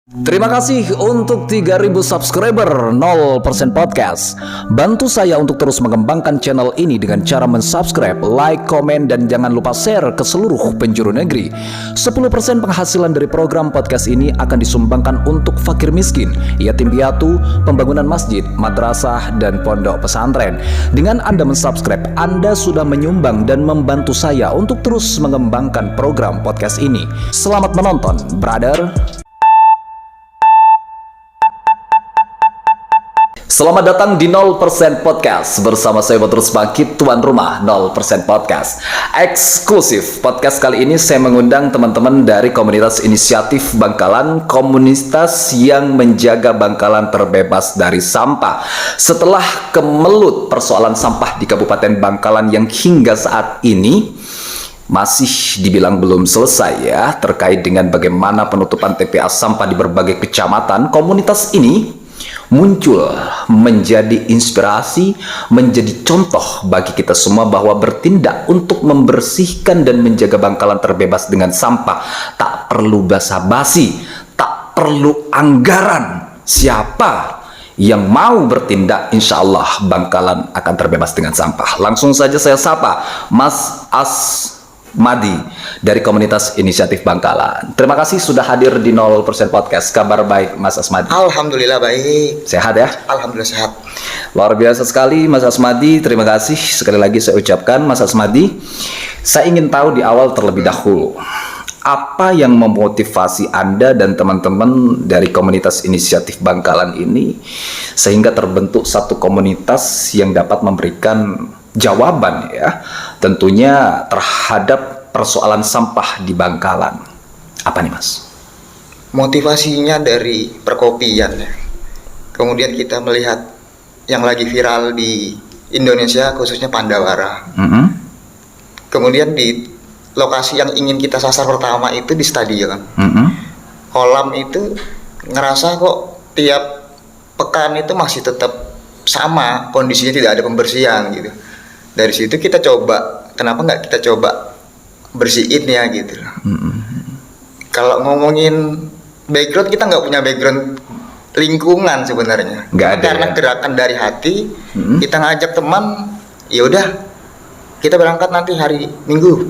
Terima kasih untuk 3.000 subscriber 0% podcast. Bantu saya untuk terus mengembangkan channel ini dengan cara mensubscribe, like, komen, dan jangan lupa share ke seluruh penjuru negeri. 10% penghasilan dari program podcast ini akan disumbangkan untuk fakir miskin, yatim piatu, pembangunan masjid, madrasah, dan pondok pesantren. Dengan Anda mensubscribe, Anda sudah menyumbang dan membantu saya untuk terus mengembangkan program podcast ini. Selamat menonton, brother. Selamat datang di 0% Podcast. Bersama saya terus bangkit, tuan rumah 0% Podcast. Eksklusif podcast kali ini saya mengundang teman-teman dari komunitas inisiatif Bangkalan, komunitas yang menjaga Bangkalan terbebas dari sampah. Setelah kemelut persoalan sampah di Kabupaten Bangkalan yang hingga saat ini masih dibilang belum selesai ya, terkait dengan bagaimana penutupan TPA sampah di berbagai kecamatan, komunitas ini muncul menjadi inspirasi, menjadi contoh bagi kita semua bahwa bertindak untuk membersihkan dan menjaga Bangkalan terbebas dengan sampah tak perlu basa-basi, tak perlu anggaran. Siapa yang mau bertindak, insya Allah Bangkalan akan terbebas dengan sampah. Langsung saja saya sapa Mas Asmadi dari komunitas inisiatif Bangkalan. Terima kasih sudah hadir di 0% Podcast. Kabar baik Mas Asmadi? Alhamdulillah baik. Sehat ya? Alhamdulillah sehat. Luar biasa sekali Mas Asmadi. Terima kasih sekali lagi saya ucapkan Mas Asmadi. Saya ingin tahu di awal terlebih dahulu, apa yang memotivasi Anda dan teman-teman dari komunitas inisiatif Bangkalan ini sehingga terbentuk satu komunitas yang dapat memberikan jawaban ya tentunya terhadap persoalan sampah di Bangkalan. Apa nih Mas? Motivasinya dari perkopian ya. Kemudian kita melihat yang lagi viral di Indonesia khususnya Pandawara. Kemudian di lokasi yang ingin kita sasar pertama itu di stadion. Kolam itu ngerasa kok tiap pekan itu masih tetap sama kondisinya, tidak ada pembersihan gitu. Dari situ kita coba, kenapa nggak kita coba bersihin ya gitu. Kalau ngomongin background, kita nggak punya background lingkungan sebenarnya. Nggak ada. Karena ya? gerakan dari hati, kita ngajak teman, ya udah kita berangkat nanti hari Minggu,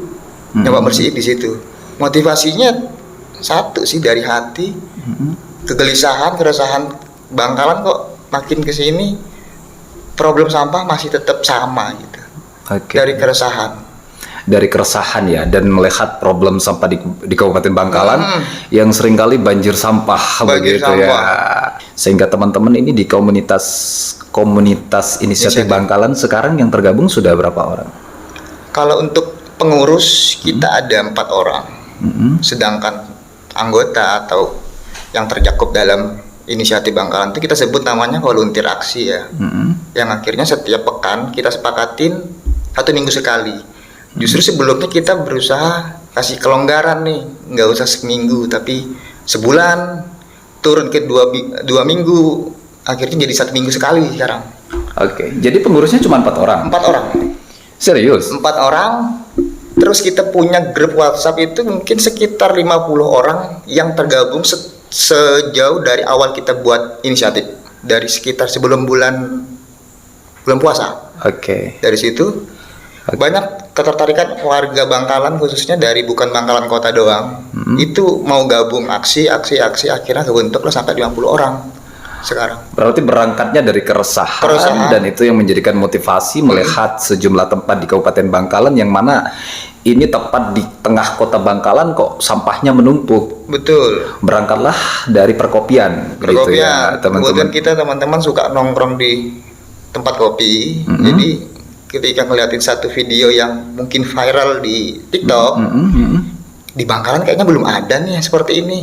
coba bersihin di situ. Motivasinya satu sih, dari hati, kegelisahan, keresahan Bangkalan kok makin kesini problem sampah masih tetap sama gitu. Okay. Dari keresahan ya, dan melihat problem sampah di Kabupaten Bangkalan yang seringkali banjir sampah begitu ya. Sehingga teman-teman ini di komunitas inisiatif Bangkalan sekarang yang tergabung sudah berapa orang? Kalau untuk pengurus kita ada 4 orang. Sedangkan anggota atau yang tercakup dalam inisiatif Bangkalan itu kita sebut namanya volunteer aksi ya. Yang akhirnya setiap pekan kita sepakatin 1 minggu sekali. Justru sebelumnya kita berusaha kasih kelonggaran nih, nggak usah seminggu tapi sebulan, turun ke dua minggu, akhirnya jadi 1 minggu sekali sekarang. Oke, jadi pengurusnya cuma 4 orang? 4 orang. Serius? 4 orang. Terus kita punya grup WhatsApp itu mungkin sekitar 50 orang yang tergabung sejauh dari awal kita buat inisiatif, dari sekitar sebelum bulan puasa. Oke. Dari situ banyak ketertarikan warga Bangkalan, khususnya dari bukan Bangkalan kota doang, itu mau gabung aksi akhirnya kebentuklah sampai 50 orang sekarang. Berarti berangkatnya dari keresahan. Dan itu yang menjadikan motivasi melihat sejumlah tempat di Kabupaten Bangkalan yang mana ini tepat di tengah kota Bangkalan kok sampahnya menumpuk. Betul. Berangkatlah dari perkopian. Gitu ya, teman-teman. Kemudian kita teman-teman suka nongkrong di tempat kopi. Jadi ketika ngeliatin satu video yang mungkin viral di TikTok, di Bangkalan kayaknya belum ada nih yang seperti ini.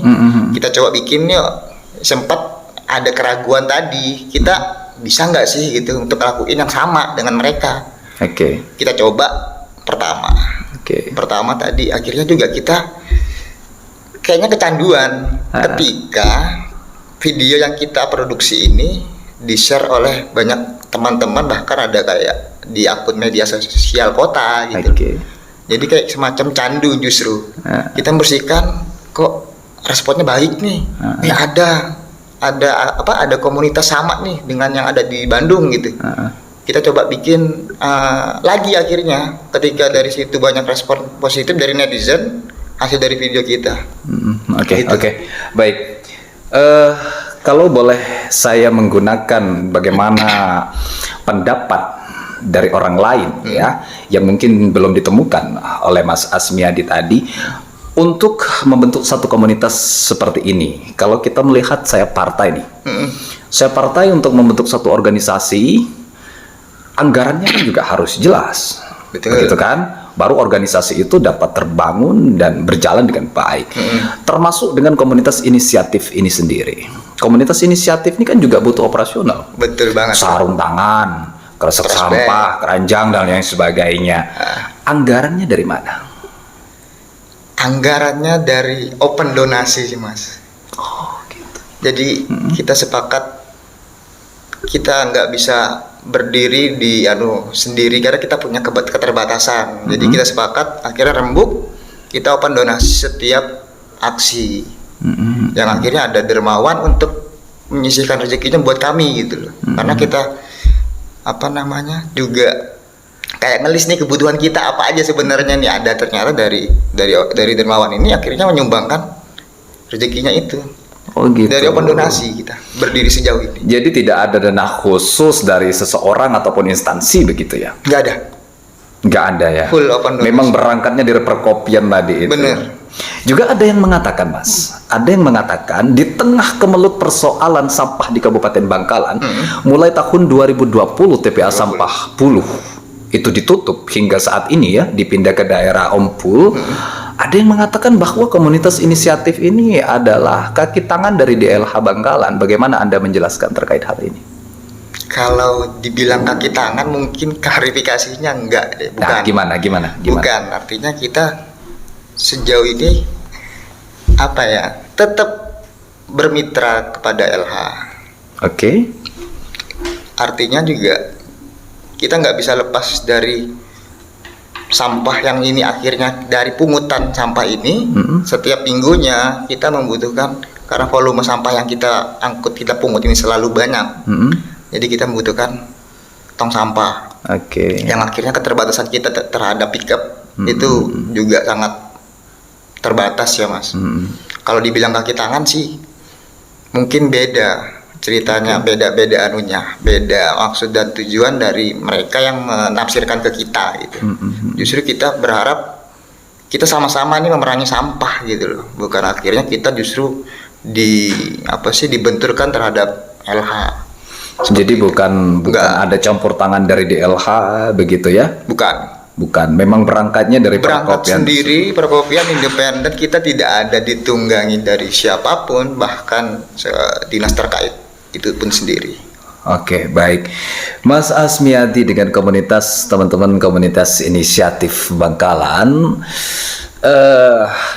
Kita coba bikin yuk. Sempat ada keraguan tadi, kita bisa nggak sih gitu untuk lakuin yang sama dengan mereka. Kita coba pertama. Pertama tadi akhirnya juga kita kayaknya kecanduan ketika video yang kita produksi ini di-share oleh banyak teman-teman, bahkan ada kayak di akun media sosial kota gitu. Jadi kayak semacam candu justru. Kita bersihkan kok responnya baik nih. Ada komunitas sama nih dengan yang ada di Bandung gitu. Kita coba bikin lagi, akhirnya ketika dari situ banyak respon positif dari netizen hasil dari video kita. Oke. Baik. Kalau boleh saya menggunakan bagaimana pendapat dari orang lain ya, yang mungkin belum ditemukan oleh Mas Asmiadi tadi, untuk membentuk satu komunitas seperti ini. Kalau kita melihat saya partai nih, saya partai untuk membentuk satu organisasi, anggarannya kan juga harus jelas, begitu kan? Baru organisasi itu dapat terbangun dan berjalan dengan baik. Termasuk dengan komunitas inisiatif ini sendiri. Komunitas inisiatif ini kan juga butuh operasional. Betul banget. Sarung tangan, kresek sampah, keranjang dan lain sebagainya. Anggarannya dari mana? Anggarannya dari open donasi sih, Mas. Gitu. Jadi kita sepakat kita nggak bisa berdiri di sendiri karena kita punya keterbatasan. Jadi kita sepakat akhirnya rembuk kita open donasi setiap aksi. Yang akhirnya ada dermawan untuk menyisihkan rezekinya buat kami gitu loh. Karena kita juga kayak ngelis nih kebutuhan kita apa aja sebenarnya nih, ada ternyata dari dermawan ini akhirnya menyumbangkan rezekinya itu. Gitu. Dari open donasi kita berdiri sejauh ini. Jadi tidak ada dana khusus dari seseorang ataupun instansi begitu ya? Nggak ada ya? Full open donasi. Memang berangkatnya dari perkopian tadi itu. Bener. Juga ada yang mengatakan, Mas, ada yang mengatakan di tengah kemelut persoalan sampah di Kabupaten Bangkalan, mulai tahun 2020 TPA Sampah Puluh itu ditutup hingga saat ini ya, dipindah ke daerah Ompul. Ada yang mengatakan bahwa komunitas inisiatif ini adalah kaki tangan dari DLH Bangkalan. Bagaimana Anda menjelaskan terkait hal ini? Kalau dibilang kaki tangan mungkin klarifikasinya enggak deh, bukan. Nah, gimana? Bukan, artinya kita sejauh ini tetap bermitra kepada LH. Oke. Artinya juga kita nggak bisa lepas dari sampah yang ini, akhirnya dari pungutan sampah ini setiap minggunya kita membutuhkan, karena volume sampah yang kita angkut, kita pungut ini selalu banyak. Jadi kita membutuhkan tong sampah. Yang akhirnya keterbatasan kita terhadap pickup itu juga sangat terbatas ya, Mas. Kalau dibilang kaki tangan sih mungkin beda ceritanya, beda maksud dan tujuan dari mereka yang menafsirkan ke kita gitu. Justru kita berharap kita sama-sama nih memerangi sampah gitu loh, bukan akhirnya kita justru dibenturkan terhadap LH. Jadi bukan ada campur tangan dari DLH begitu ya? Bukan, memang berangkatnya dari perkopian sendiri, perkopian independen, kita tidak ada ditunggangi dari siapapun, bahkan dinas terkait itu pun sendiri. Oke, baik. Mas Asmiadi dengan teman-teman komunitas inisiatif Bangkalan,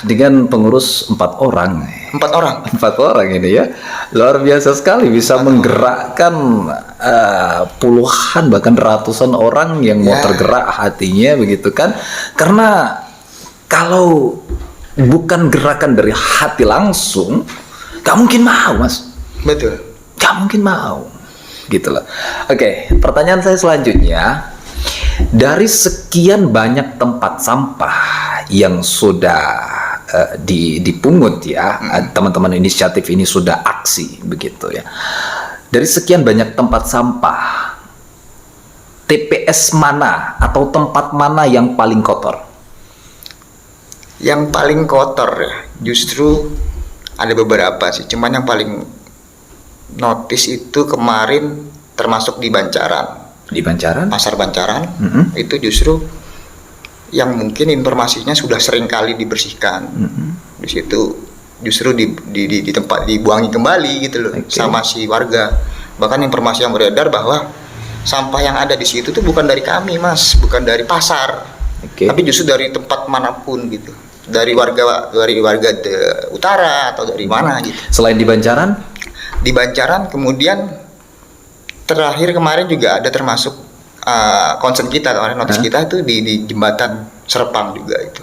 dengan pengurus 4 orang. 4 orang ini ya, luar biasa sekali, bisa menggerakkan puluhan bahkan ratusan orang yang mau tergerak hatinya begitu kan. Karena kalau bukan gerakan dari hati langsung, gak mungkin mau, Mas. Betul. Gak mungkin mau gitu loh. Oke, pertanyaan saya selanjutnya, dari sekian banyak tempat sampah yang sudah dipungut ya, teman-teman inisiatif ini sudah aksi begitu ya, dari sekian banyak tempat sampah, TPS mana atau tempat mana yang paling kotor? Yang paling kotor ya, justru ada beberapa sih, cuman yang paling notice itu kemarin termasuk di Bancaran. Pasar Bancaran. Itu justru yang mungkin informasinya sudah sering kali dibersihkan. Di situ justru di tempat dibuangi kembali gitu loh, sama si warga. Bahkan informasi yang beredar bahwa sampah yang ada di situ tuh bukan dari kami, Mas, bukan dari pasar. Tapi justru dari tempat manapun gitu. Dari warga utara atau dari mana gitu. Selain di Bancaran? Di Bancaran, kemudian terakhir kemarin juga ada termasuk concern kita, notis kita itu di jembatan Serpang juga itu.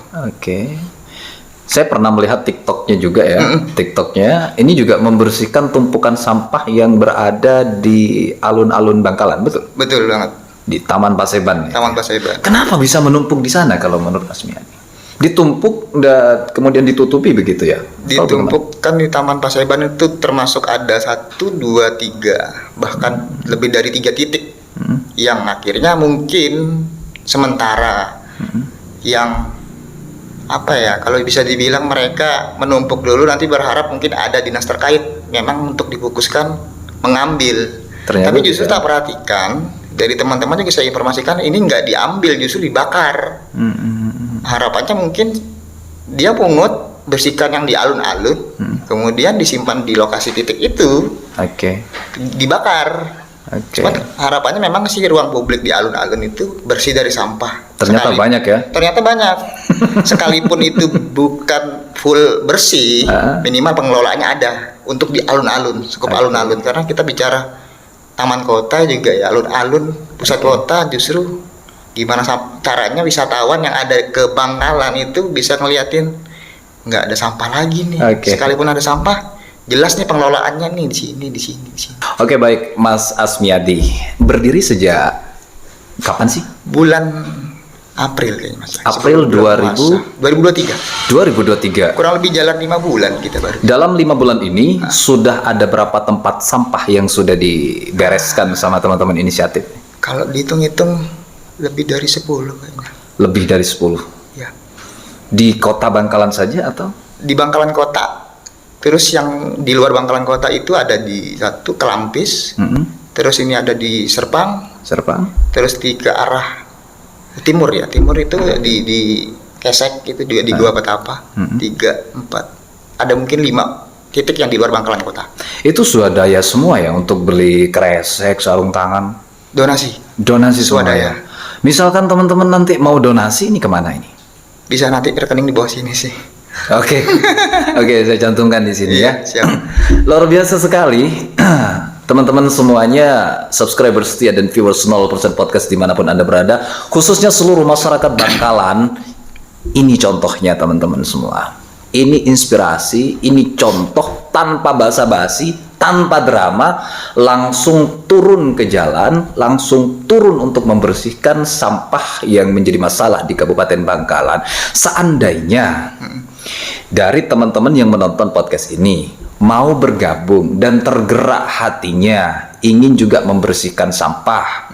Saya pernah melihat TikToknya juga ya. TikToknya ini juga membersihkan tumpukan sampah yang berada di alun-alun Bangkalan, betul? Betul banget. Di Taman Paseban. Ya? Taman Paseban. Kenapa bisa menumpuk di sana kalau menurut Asmiadi? Ditumpuk dan kemudian ditutupi begitu ya? Ditumpuk kan di Taman Paseban itu termasuk ada 1, 2, 3 bahkan lebih dari 3 titik yang akhirnya mungkin sementara yang apa ya, kalau bisa dibilang mereka menumpuk dulu, nanti berharap mungkin ada dinas terkait memang untuk difokuskan mengambil. Ternyata tapi justru tak perhatikan dari teman-teman juga saya informasikan ini nggak diambil, justru dibakar. Harapannya mungkin dia pungut, bersihkan yang di alun-alun, kemudian disimpan di lokasi titik itu, dibakar. Cuman harapannya memang sih ruang publik di alun-alun itu bersih dari sampah. Ternyata banyak ya? Ternyata banyak. Sekalipun itu bukan full bersih, minimal pengelolaannya ada untuk di alun-alun, cukup alun-alun. Karena kita bicara taman kota juga ya, alun-alun pusat kota, justru gimana caranya wisatawan yang ada ke Bangkalan itu bisa ngeliatin nggak ada sampah lagi nih. Sekalipun ada sampah, jelas nih pengelolaannya nih di sini. Oke, baik Mas Asmiadi. Berdiri sejak kapan sih? Bulan April kayaknya Mas. April 2023. Kurang lebih jalan 5 bulan kita baru. Dalam 5 bulan ini sudah ada berapa tempat sampah yang sudah dibereskan sama teman-teman inisiatif? Kalau dihitung-hitung lebih dari 10 kayaknya. Lebih dari 10? Ya. Di kota Bangkalan saja atau? Di Bangkalan kota. Terus yang di luar Bangkalan kota itu ada di satu Kelampis, terus ini ada di Serpang, terus di ke arah timur ya, timur itu di Kesek itu juga di Gua Petapa, 3, 4, ada mungkin 5 titik yang di luar Bangkalan kota. Itu swadaya semua ya untuk beli kresek, sarung tangan? Donasi swadaya. Misalkan teman-teman nanti mau donasi, ini kemana ini? Bisa nanti rekening di bawah sini sih. Oke, saya cantumkan di sini ya. Siap. Luar biasa sekali, teman-teman semuanya, subscriber setia dan viewers 0% podcast dimanapun Anda berada, khususnya seluruh masyarakat Bangkalan. Ini contohnya teman-teman semua. Ini inspirasi, ini contoh tanpa basa-basi, tanpa drama, langsung turun ke jalan, langsung turun untuk membersihkan sampah yang menjadi masalah di Kabupaten Bangkalan. Seandainya dari teman-teman yang menonton podcast ini mau bergabung dan tergerak hatinya ingin juga membersihkan sampah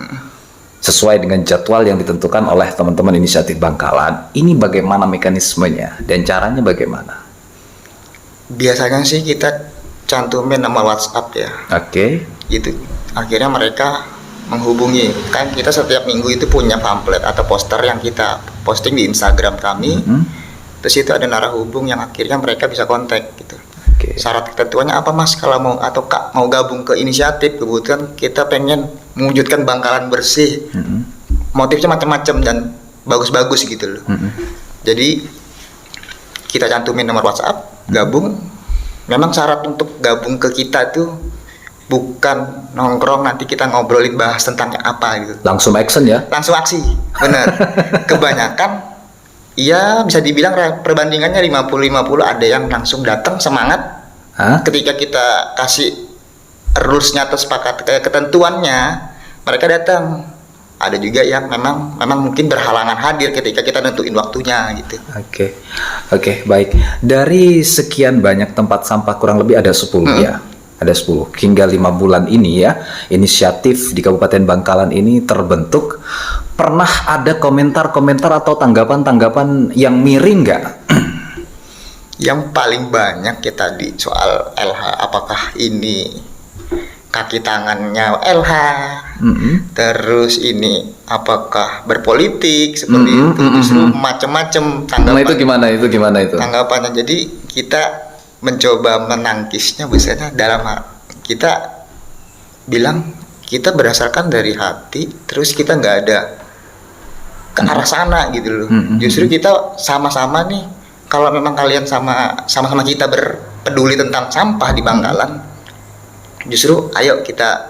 sesuai dengan jadwal yang ditentukan oleh teman-teman inisiatif Bangkalan, ini bagaimana mekanismenya dan caranya bagaimana? Biasanya sih kita cantumin nama WhatsApp ya. Gitu. Akhirnya mereka menghubungi. Kan kita setiap minggu itu punya pamflet atau poster yang kita posting di Instagram kami. Terus itu ada narah hubung yang akhirnya mereka bisa kontak gitu. Syarat ketentuannya apa Mas kalau mau atau Kak mau gabung ke inisiatif, kebetulan kita pengen mewujudkan Bangkalan bersih. Motifnya macam-macam dan bagus-bagus gitu loh. Jadi kita cantumin nomor WhatsApp, gabung. Memang syarat untuk gabung ke kita itu bukan nongkrong nanti kita ngobrolin bahas tentang apa gitu. Langsung action ya? Langsung aksi, bener. Kebanyakan ya bisa dibilang perbandingannya 50-50, ada yang langsung datang semangat. Ketika kita kasih rules-nya atau sepakat ketentuannya, mereka datang. Ada juga yang memang mungkin berhalangan hadir ketika kita nentuin waktunya gitu. Oke, baik. Dari sekian banyak tempat sampah kurang lebih ada 10 ya. Ada 10. Hingga 5 bulan ini ya, inisiatif di Kabupaten Bangkalan ini terbentuk. Pernah ada komentar-komentar atau tanggapan-tanggapan yang miring nggak? Yang paling banyak ya tadi soal LH, apakah ini kaki tangannya LH, terus ini apakah berpolitik seperti itu, justru macam-macam tanggapan. Nah, itu gimana itu? Tanggapannya, jadi kita mencoba menangkisnya biasanya dalam kita bilang kita berdasarkan dari hati, terus kita nggak ada ke arah sana gitu loh. Justru kita sama-sama nih, kalau memang kalian sama-sama kita berpeduli tentang sampah di Bangkalan, justru ayo kita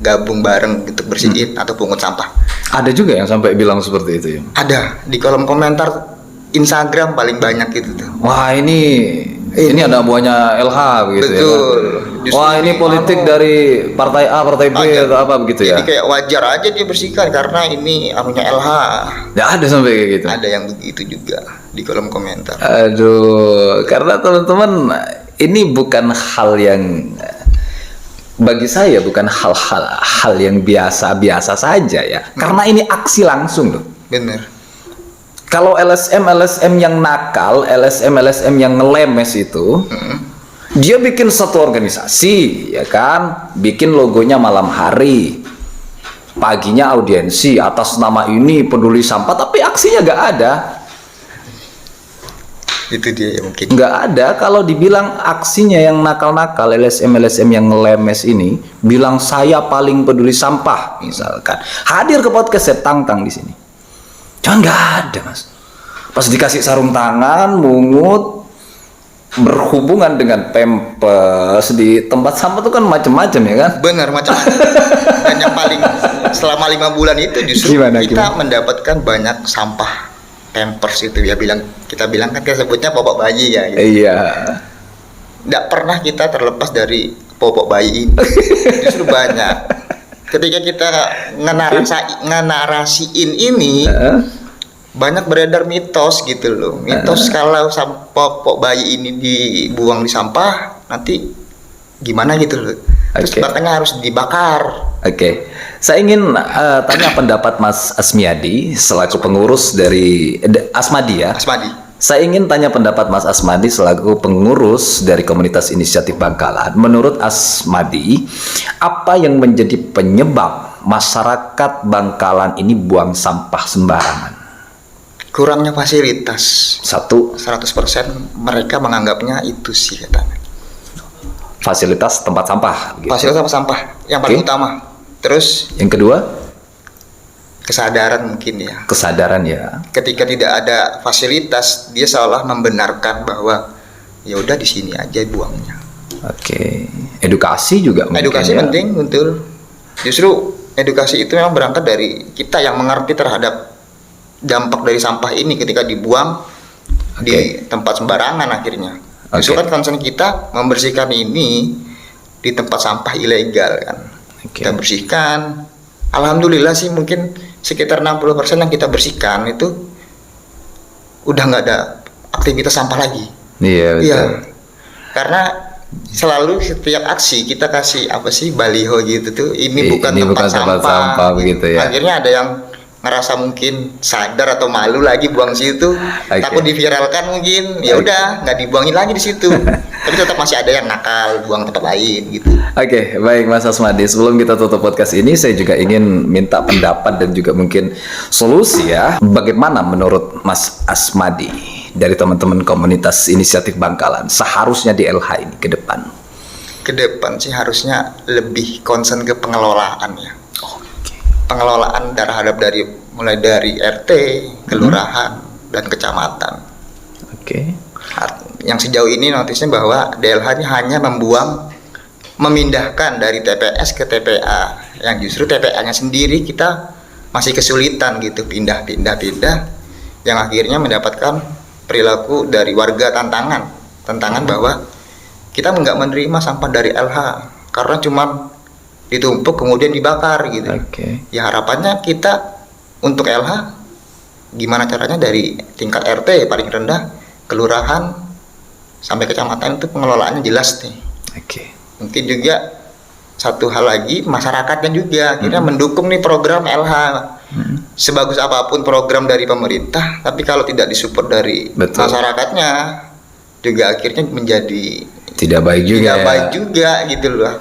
gabung bareng untuk bersihin atau pungut sampah. Ada juga yang sampai bilang seperti itu ya? Ada, di kolom komentar Instagram paling banyak gitu tuh. Wah, ini ada buahnya LH begitu. Betul. Ya. Wah, ini politik dari partai A, partai B atau apa begitu ya. Jadi kayak wajar aja dia bersihkan karena ini anunya LH. Ya ada sampai kayak gitu. Ada yang begitu juga di kolom komentar. Aduh, karena teman-teman ini bukan hal yang bagi saya bukan hal yang biasa-biasa saja ya. Karena ini aksi langsung loh. Bener. Kalau LSM yang nakal, LSM yang ngelemes itu, dia bikin satu organisasi, ya kan, bikin logonya malam hari, paginya audiensi atas nama ini peduli sampah, tapi aksinya nggak ada. Itu dia ya mungkin. Nggak ada. Kalau dibilang aksinya yang nakal-nakal, LSM yang ngelemes ini, bilang saya paling peduli sampah, misalkan, hadir ke podcast saya tantang di sini. Jangan nggak ada mas. Pas dikasih sarung tangan, mungut, berhubungan dengan pempes di tempat sampah itu kan macam-macam ya kan? Benar macam-macam. Dan yang paling selama 5 bulan itu justru kita mendapatkan banyak sampah pampers itu ya kita bilang kan kita sebutnya popok bayi ya. Gitu. Iya. Nggak pernah kita terlepas dari popok bayi ini. Justru banyak. Ketika kita ngenarasiin ini banyak beredar mitos gitu loh. Mitos kalau popok bayi ini dibuang di sampah nanti gimana gitu loh. Terus makanya harus dibakar. Oke. Saya ingin tanya pendapat Mas Asmiadi selaku pengurus dari Asmadi ya. Asmadi. Saya ingin tanya pendapat Mas Asmadi selaku pengurus dari komunitas inisiatif Bangkalan. Menurut Asmadi, apa yang menjadi penyebab masyarakat Bangkalan ini buang sampah sembarangan? Kurangnya fasilitas. 100% mereka menganggapnya itu sih katanya. Fasilitas tempat sampah. Gitu. Fasilitas tempat sampah yang paling utama. Terus yang kedua? Kesadaran mungkin ya. Kesadaran ya. Ketika tidak ada fasilitas, dia seolah membenarkan bahwa ya udah di sini aja buangnya. Oke. Edukasi juga mungkin. Edukasi ya. penting, betul. Justru edukasi itu memang berangkat dari kita yang mengerti terhadap dampak dari sampah ini ketika dibuang di tempat sembarangan akhirnya. Justru kan concern kita membersihkan ini di tempat sampah ilegal kan. Kita bersihkan. Alhamdulillah sih mungkin sekitar 60% yang kita bersihkan itu udah nggak ada aktivitas sampah lagi. Iya. Iya. Karena selalu setiap aksi kita kasih apa sih baliho gitu tuh ini bukan tempat sampah begitu ya. Akhirnya ada yang ngerasa mungkin sadar atau malu lagi buang situ, takut diviralkan mungkin, ya udah nggak dibuangin lagi di situ. Tapi tetap masih ada yang nakal buang tempat lain gitu. Oke, baik Mas Asmadi. Sebelum kita tutup podcast ini, saya juga ingin minta pendapat dan juga mungkin solusi ya. Bagaimana menurut Mas Asmadi dari teman-teman komunitas inisiatif Bangkalan seharusnya di LH ini ke depan? Ke depan sih harusnya lebih concern ke pengelolaan ya. Pengelolaan terhadap mulai dari RT, kelurahan, dan kecamatan. Oke. Yang sejauh ini notisnya bahwa DLH ini hanya memindahkan dari TPS ke TPA, yang justru TPA-nya sendiri kita masih kesulitan gitu pindah, yang akhirnya mendapatkan perilaku dari warga tantangan bahwa kita nggak menerima sampah dari LH karena cuma ditumpuk kemudian dibakar gitu. Ya harapannya kita untuk LH gimana caranya dari tingkat RT paling rendah, kelurahan sampai kecamatan itu pengelolaannya jelas nih. Mungkin juga satu hal lagi masyarakatnya juga akhirnya mendukung nih program LH. Sebagus apapun program dari pemerintah, tapi kalau tidak disupport dari masyarakatnya juga akhirnya menjadi tidak baik juga gitu loh.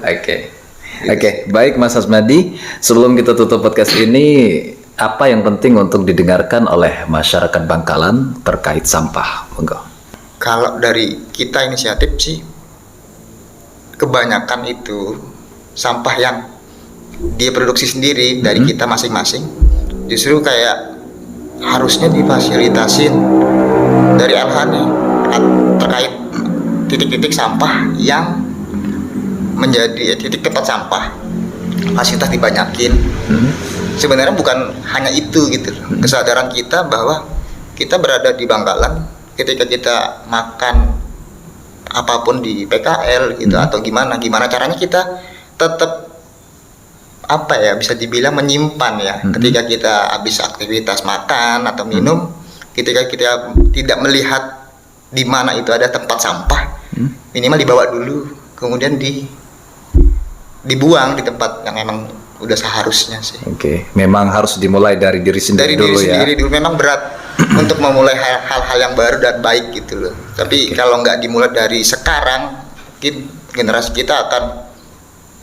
Oke, baik Mas Asmadi. Sebelum kita tutup podcast ini, apa yang penting untuk didengarkan oleh masyarakat Bangkalan terkait sampah? Monggo. Kalau dari kita inisiatif sih, kebanyakan itu sampah yang dia produksi sendiri dari kita masing-masing. Justru kayak harusnya difasilitasin dari LH nih terkait titik-titik sampah yang menjadi titik tempat sampah, fasilitas dibanyakin. Sebenarnya bukan hanya itu gitu, kesadaran kita bahwa kita berada di Bangkalan, ketika kita makan apapun di PKL gitu atau gimana caranya kita tetap apa ya, bisa dibilang menyimpan ya. Ketika kita habis aktivitas makan atau minum, ketika kita tidak melihat di mana itu ada tempat sampah, minimal dibawa dulu, kemudian dibuang di tempat yang emang udah seharusnya sih. Oke, memang harus dimulai dari diri sendiri dulu ya. Dari diri dulu. Memang berat untuk memulai hal-hal yang baru dan baik gitu loh. Tapi kalau nggak dimulai dari sekarang, mungkin generasi kita akan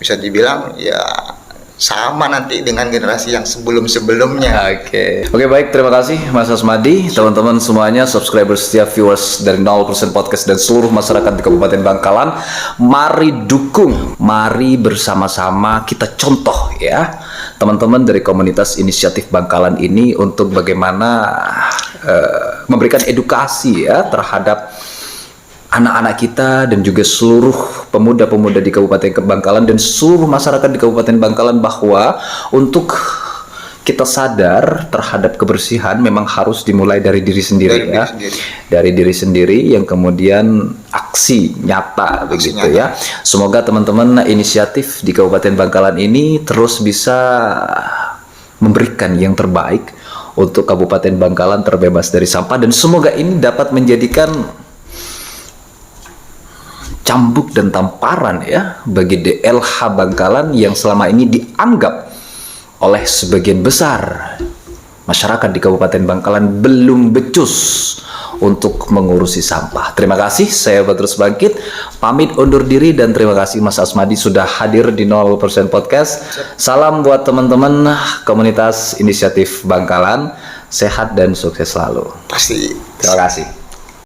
bisa dibilang ya sama nanti dengan generasi yang sebelum-sebelumnya. Oke, baik, terima kasih Mas Asmadi, teman-teman semuanya, subscriber setia, viewers dari 0% Podcast dan seluruh masyarakat di Kabupaten Bangkalan. Mari dukung, mari bersama-sama kita contoh ya, teman-teman dari komunitas inisiatif Bangkalan ini untuk bagaimana memberikan edukasi ya terhadap anak-anak kita dan juga seluruh pemuda-pemuda di Kabupaten Bangkalan dan seluruh masyarakat di Kabupaten Bangkalan bahwa untuk kita sadar terhadap kebersihan memang harus dimulai dari diri sendiri dari diri sendiri yang kemudian aksi nyata begitu ya. Semoga teman-teman inisiatif di Kabupaten Bangkalan ini terus bisa memberikan yang terbaik untuk Kabupaten Bangkalan terbebas dari sampah, dan semoga ini dapat menjadikan cambuk dan tamparan ya bagi DLH Bangkalan yang selama ini dianggap oleh sebagian besar masyarakat di Kabupaten Bangkalan belum becus untuk mengurusi sampah. Terima kasih, saya Badrus Bangkit pamit undur diri, dan terima kasih Mas Asmadi sudah hadir di 0% Podcast. Salam buat teman-teman komunitas inisiatif Bangkalan, sehat dan sukses selalu. Pasti. Terima kasih.